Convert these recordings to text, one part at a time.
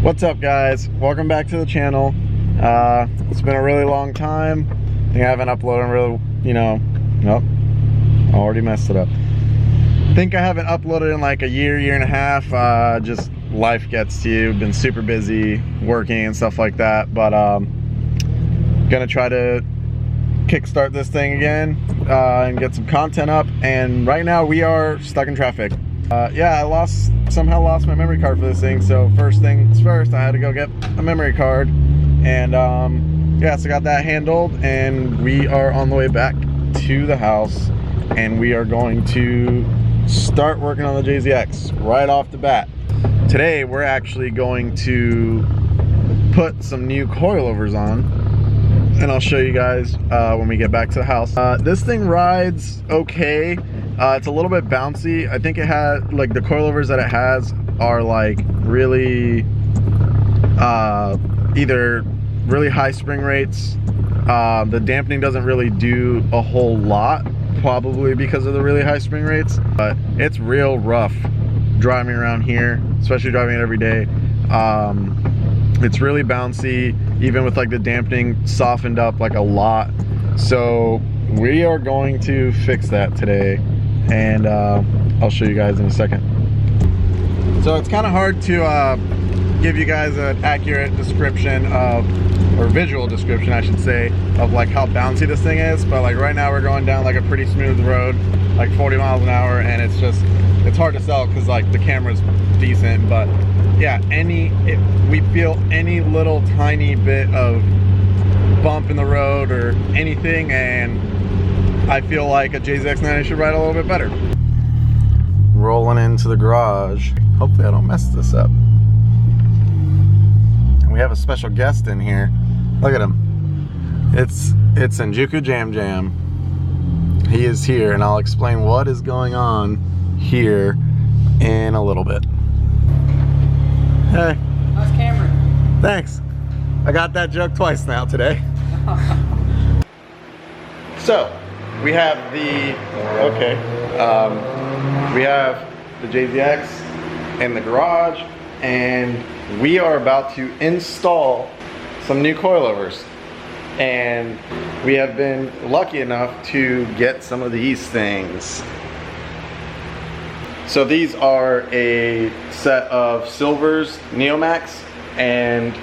What's up, guys? Welcome back to the channel. It's been a really long time. I think I haven't uploaded nope, I already messed it up. I think I haven't uploaded in like a year and a half. Just life gets to you. Been super busy working and stuff like that, but gonna try to kickstart this thing again and get some content up. And right now we are stuck in traffic. Yeah, I somehow lost my memory card for this thing, so first things first, I had to go get a memory card. And yeah, so I got that handled, and we are on the way back to the house, and we are going to start working on the JZX right off the bat. Today we're actually going to put some new coilovers on, and I'll show you guys when we get back to the house. This thing rides okay. It's a little bit bouncy. I think it had, like, the coilovers that it has are like really either really high spring rates. The dampening doesn't really do a whole lot, probably because of the really high spring rates, but it's real rough driving around here, especially driving it every day. It's really bouncy, even with like the dampening softened up like a lot. So we are going to fix that today, and I'll show you guys in a second. So it's kind of hard to give you guys an accurate description of, or visual description I should say, of like how bouncy this thing is, but like right now we're going down like a pretty smooth road, like 40 miles an hour, and it's hard to sell because like the camera's decent. But yeah, we feel any little tiny bit of bump in the road or anything, and I feel like a JZX90 should ride a little bit better. Rolling into the garage. Hopefully I don't mess this up. And we have a special guest in here. Look at him. It's Senjuku Jam Jam. He is here, and I'll explain what is going on here in a little bit. Hey. Nice camera. Thanks. I got that joke twice now today. So, we have we have the JZX in the garage, and we are about to install some new coilovers. And we have been lucky enough to get some of these things. So these are a set of Silver's Neomax, and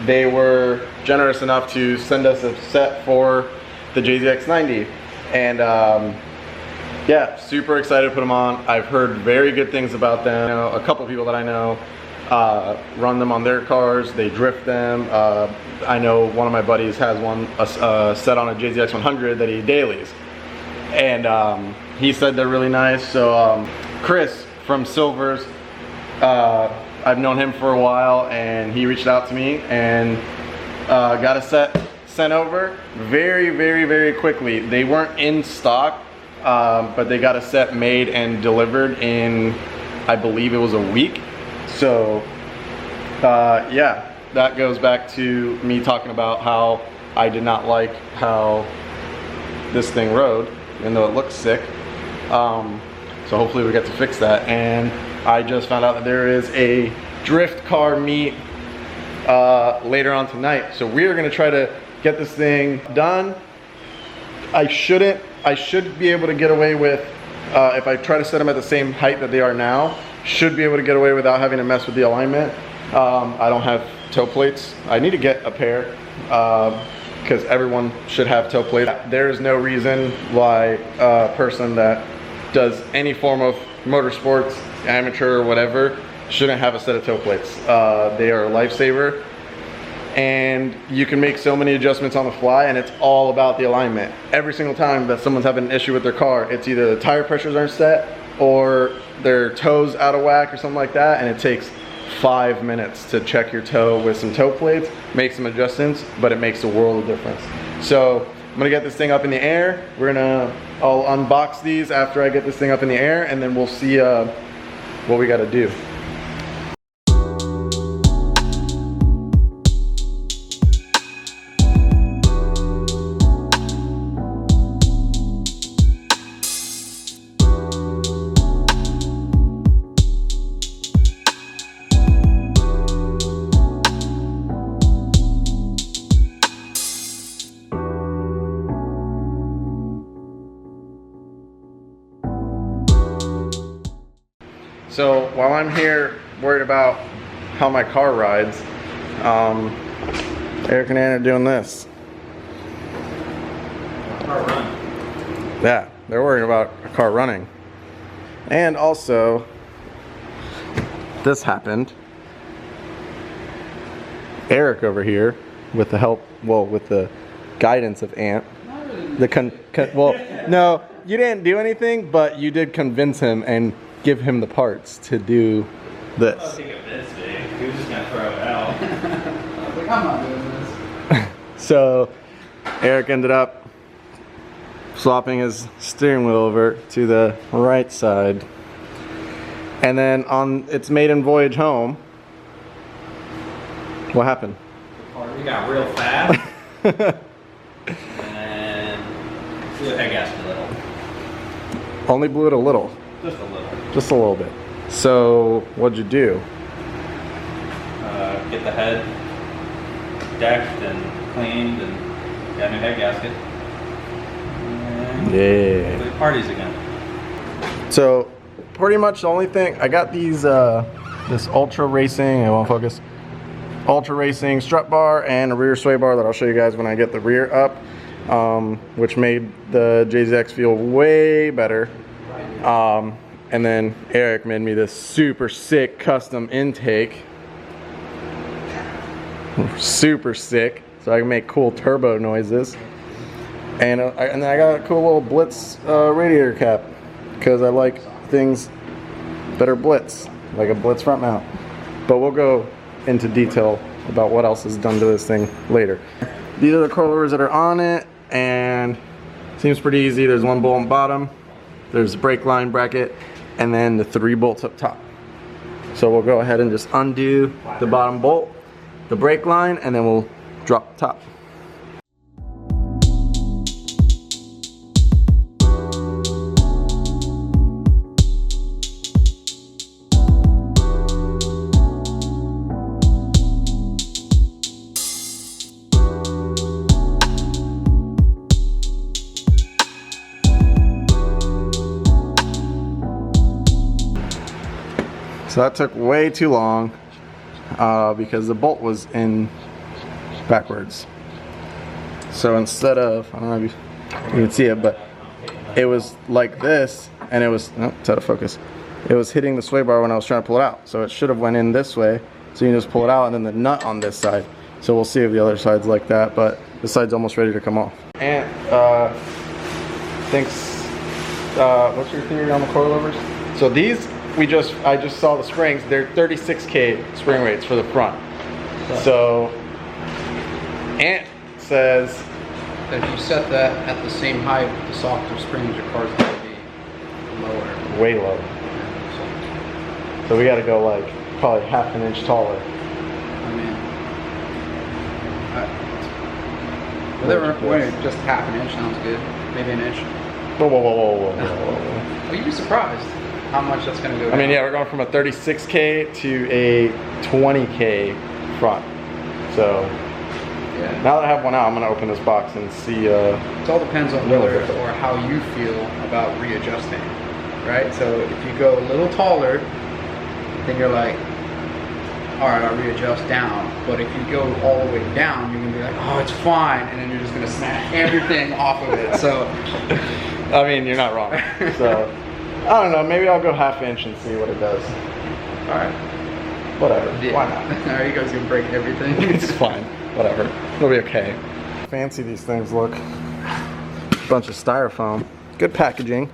they were generous enough to send us a set for the JZX90. And yeah, super excited to put them on. I've heard very good things about them. A couple of people that I know run them on their cars. They drift them. I know one of my buddies has a set on a JZX100 that he dailies, and he said they're really nice. So Chris from Silver's, I've known him for a while, and he reached out to me and got a set sent over very quickly. They weren't in stock, but they got a set made and delivered in, I believe it was a week. So yeah, that goes back to me talking about how I did not like how this thing rode, even though it looks sick. So hopefully we get to fix that. And I just found out that there is a drift car meet later on tonight. So we are gonna try to get this thing done. I should be able to get away with, if I try to set them at the same height that they are now, should be able to get away without having to mess with the alignment. I don't have toe plates. I need to get a pair, because everyone should have toe plates. There is no reason why a person that does any form of motorsports, amateur or whatever, shouldn't have a set of toe plates. They are a lifesaver, and you can make so many adjustments on the fly, and it's all about the alignment. Every single time that someone's having an issue with their car, it's either the tire pressures aren't set or their toes out of whack or something like that, and it takes 5 minutes to check your toe with some toe plates, make some adjustments, but it makes a world of difference. So I'm gonna get this thing up in the air. I'll unbox these after I get this thing up in the air, and then we'll see what we gotta do. So while I'm here worried about how my car rides, Eric and Ann are doing this. Car run. Yeah, they're worried about a car running. And also, this happened. Eric over here, with the help, well, with the guidance of Ant, well, no, you didn't do anything, but you did convince him and give him the parts to do this. I'll think of this big. He was just gonna throw it out. I was like, I'm not doing this. So Eric ended up swapping his steering wheel over to the right side, and then on its maiden voyage home, what happened? We got real fast. And blew the head gasket a little. Only blew it a little. Just a little. Just a little bit. So what'd you do? Get the head decked and cleaned and got a new head gasket. And Yeah. play parties again. So pretty much the only thing, I got these, this Ultra Racing, it won't focus, Ultra Racing strut bar and a rear sway bar that I'll show you guys when I get the rear up, which made the JZX feel way better. And then Eric made me this super sick custom intake. Super sick, so I can make cool turbo noises. And then I got a cool little Blitz radiator cap, because I like things that are Blitz, like a Blitz front mount. But we'll go into detail about what else is done to this thing later. These are the coilovers that are on it, and it seems pretty easy. There's one bolt on the bottom, there's a brake line bracket, and then the 3 bolts up top. So we'll go ahead and just undo the bottom bolt, the brake line, and then we'll drop the top. So that took way too long because the bolt was in backwards. So instead of, I don't know if you can see it, but it was like this, and it was, no, it's out of focus. It was hitting the sway bar when I was trying to pull it out. So it should have went in this way. So you just pull it out, and then the nut on this side. So we'll see if the other side's like that, but this side's almost ready to come off. And thinks, what's your theory on the coilovers? So these, I just saw the springs. They're 36K spring rates for the front. So Ant says That if you set that at the same height with the softer springs, your car's going to be lower. way low. So we got to go like probably half an inch taller. I mean, whatever, just half an inch sounds good. Maybe an inch. Whoa, whoa, whoa, whoa, whoa, whoa, whoa. Well, you'd be surprised how much that's going to go down. I mean, yeah, we're going from a 36K to a 20K front. So Yeah. now that I have one out, I'm gonna open this box and see. It all depends on whether or how you feel about readjusting, right? So if you go a little taller, then you're like, all right, I'll readjust down. But if you go all the way down, you're gonna be like, oh, it's fine, and then you're just gonna smash everything off of it. So, I mean, you're not wrong. So I don't know. Maybe I'll go half inch and see what it does. all right, Whatever. yeah. Why not? Are you guys gonna break everything? It's fine. Whatever. It'll be okay. Fancy these things look. Bunch of styrofoam. Good packaging.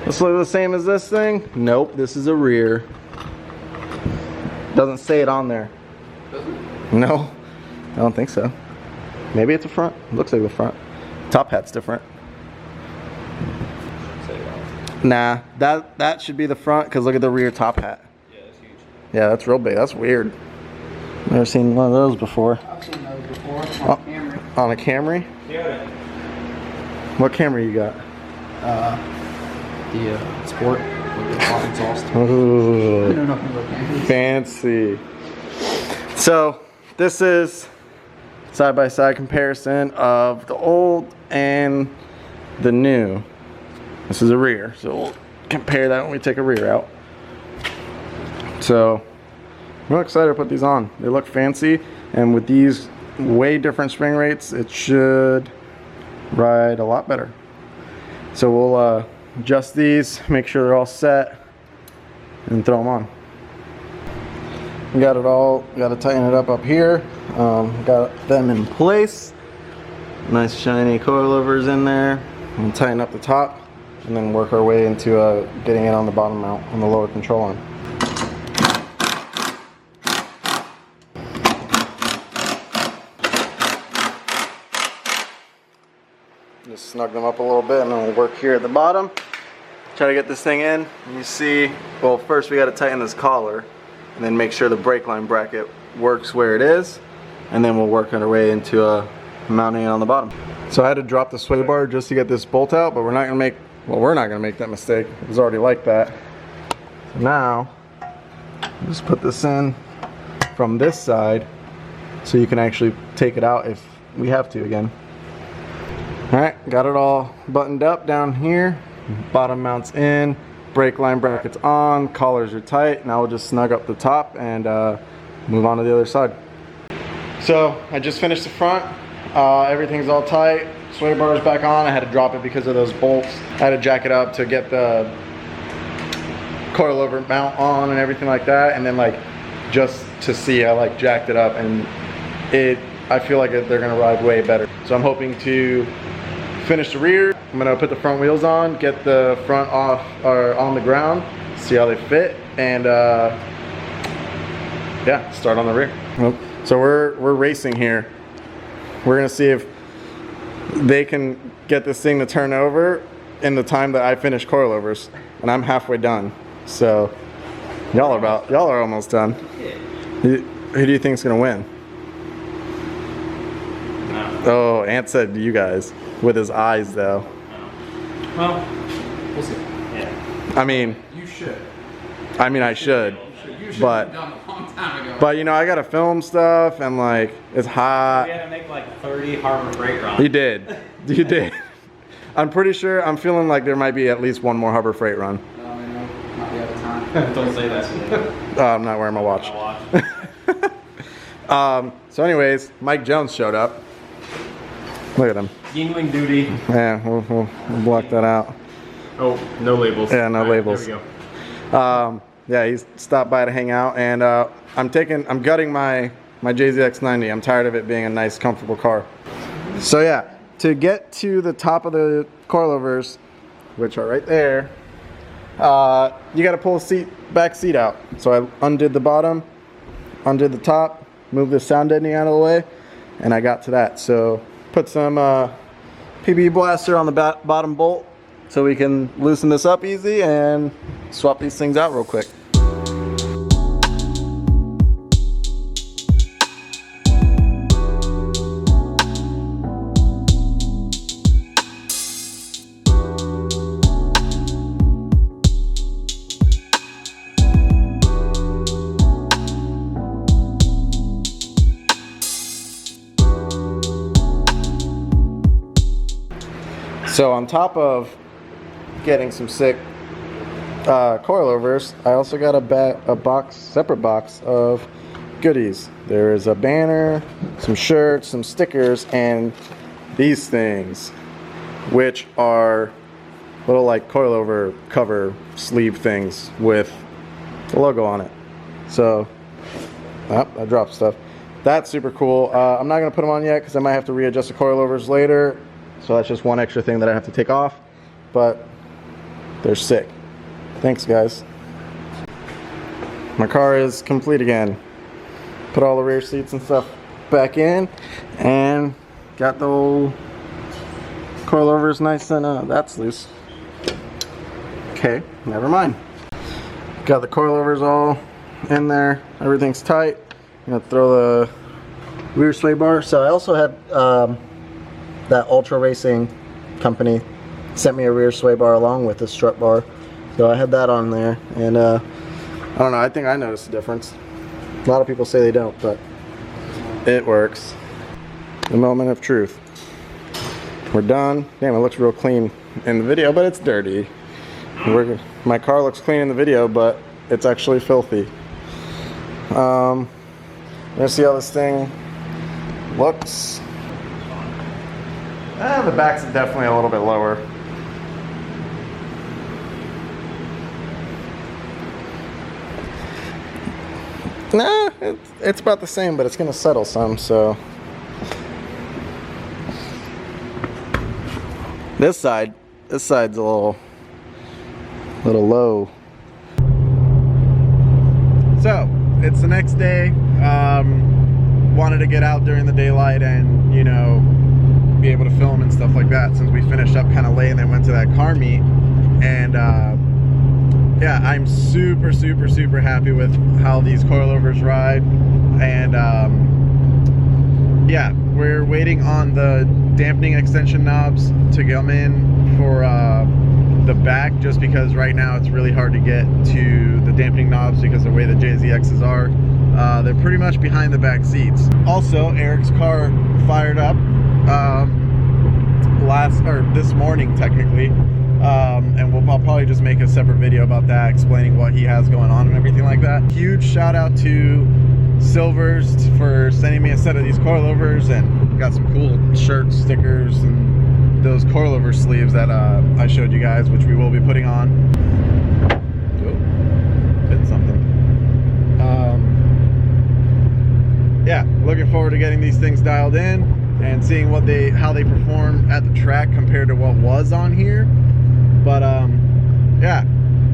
This looks the same as this thing? Nope, this is a rear. Doesn't say it on there. No, I don't think so. Maybe it's a front. Looks like the front. Top hat's different. Nah, that should be the front, because look at the rear top hat. Yeah, that's huge. Yeah, that's real big. That's weird. Never seen one of those before. I've seen those before on camera. On a Camry? Yeah. What Camry you got? The Sport with the hot exhaust. I Ooh, don't know if you look at it. fancy. So this is side-by-side comparison of the old and the new. This is a rear, so we'll compare that when we take a rear out. So I'm real excited to put these on. They look fancy, and with these way different spring rates, it should ride a lot better. So we'll adjust these, make sure they're all set, and throw them on. We got it all, got to tighten it up here. Got them in place. Nice shiny coilovers in there. And tighten up the top, and then work our way into getting it on the bottom mount on the lower control arm. Just snug them up a little bit, and then we'll work here at the bottom. Try to get this thing in. And you see, well, first we got to tighten this collar, and then make sure the brake line bracket works where it is, and then we'll work our way into mounting it on the bottom. So I had to drop the sway bar just to get this bolt out, but we're not gonna make that mistake. It was already like that. So now just put this in from this side so you can actually take it out if we have to again. Alright, got it all buttoned up down here. Bottom mounts in, brake line brackets on, collars are tight. Now we'll just snug up the top and move on to the other side. So I just finished the front. Everything's all tight. Sway bar is back on. I had to drop it because of those bolts. I had to jack it up to get the coilover mount on and everything like that. And then like just to see, I like jacked it up, and I feel like they're gonna ride way better. So I'm hoping to finish the rear. I'm gonna put the front wheels on, get the front off or on the ground, see how they fit, and yeah, start on the rear. So we're racing here. We're gonna see if they can get this thing to turn over in the time that I finish coilovers, and I'm halfway done. So y'all are almost done. Who do you think's gonna win? No. Oh, Ant said you guys with his eyes though. No. Well, we'll see. Yeah. I mean, You should. I should. You should But- have done a long time ago. But you know, I gotta film stuff, and like it's hot. We had to make like 30 Harbor Freight runs. You did. You did. I'm pretty sure, I'm feeling like there might be at least one more Harbor Freight run. No, not the other time. Don't say that. I'm not wearing my watch. So anyways, Mike Jones showed up. Look at him. Yingling duty. Yeah, we'll block that out. Oh, no labels. Yeah, no All right, labels. There we go. Yeah, he's stopped by to hang out, and I'm gutting my JZX90. I'm tired of it being a nice, comfortable car. So yeah, to get to the top of the coilovers, which are right there, you got to pull the back seat out. So I undid the bottom, undid the top, moved the sound deadening out of the way, and I got to that. So put some PB blaster on the bottom bolt so we can loosen this up easy and swap these things out real quick. So on top of getting some sick coilovers, I also got a separate box of goodies. There is a banner, some shirts, some stickers, and these things, which are little like coilover cover sleeve things with the logo on it. So, I dropped stuff. That's super cool. I'm not gonna put them on yet because I might have to readjust the coilovers later. So that's just one extra thing that I have to take off, but they're sick. Thanks, guys. My car is complete again. Put all the rear seats and stuff back in, and got the old coilovers nice and that's loose. Okay, never mind. Got the coilovers all in there. Everything's tight. I'm gonna throw the rear sway bar. So I also had that Ultra Racing company sent me a rear sway bar along with the strut bar, so I had that on there, and I don't know, I think I noticed a difference. A lot of people say they don't, but it works. The moment of truth. We're done. Damn, it looks real clean in the video, but it's dirty. My car looks clean in the video, but it's actually filthy. Let's see how this thing looks. The back's definitely a little bit lower. Nah, it's about the same, but it's gonna settle some, so. This side's a little low. So, it's the next day. Wanted to get out during the daylight and, you know, be able to film and stuff like that since we finished up kind of late and then went to that car meet. And yeah, I'm super happy with how these coilovers ride. And yeah, we're waiting on the dampening extension knobs to come in for the back, just because right now it's really hard to get to the dampening knobs because of the way the JZXs are. They're pretty much behind the back seats. Also, Eric's car fired up this morning technically, and I'll probably just make a separate video about that, explaining what he has going on and everything like that. Huge shout out to Silvers for sending me a set of these coilovers, and got some cool shirts, stickers, and those coilover sleeves that I showed you guys, which we will be putting on. Oh, hit something. Yeah, looking forward to getting these things dialed in and seeing how they perform at the track compared to what was on here. But yeah,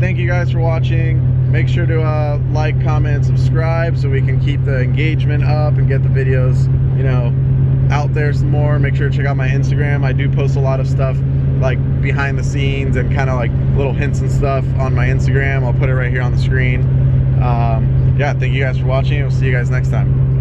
thank you guys for watching. Make sure to like, comment, and subscribe so we can keep the engagement up and get the videos, you know, out there some more. Make sure to check out my Instagram. I do post a lot of stuff like behind the scenes and kind of like little hints and stuff on my Instagram. I'll put it right here on the screen. Yeah, thank you guys for watching. We'll see you guys next time.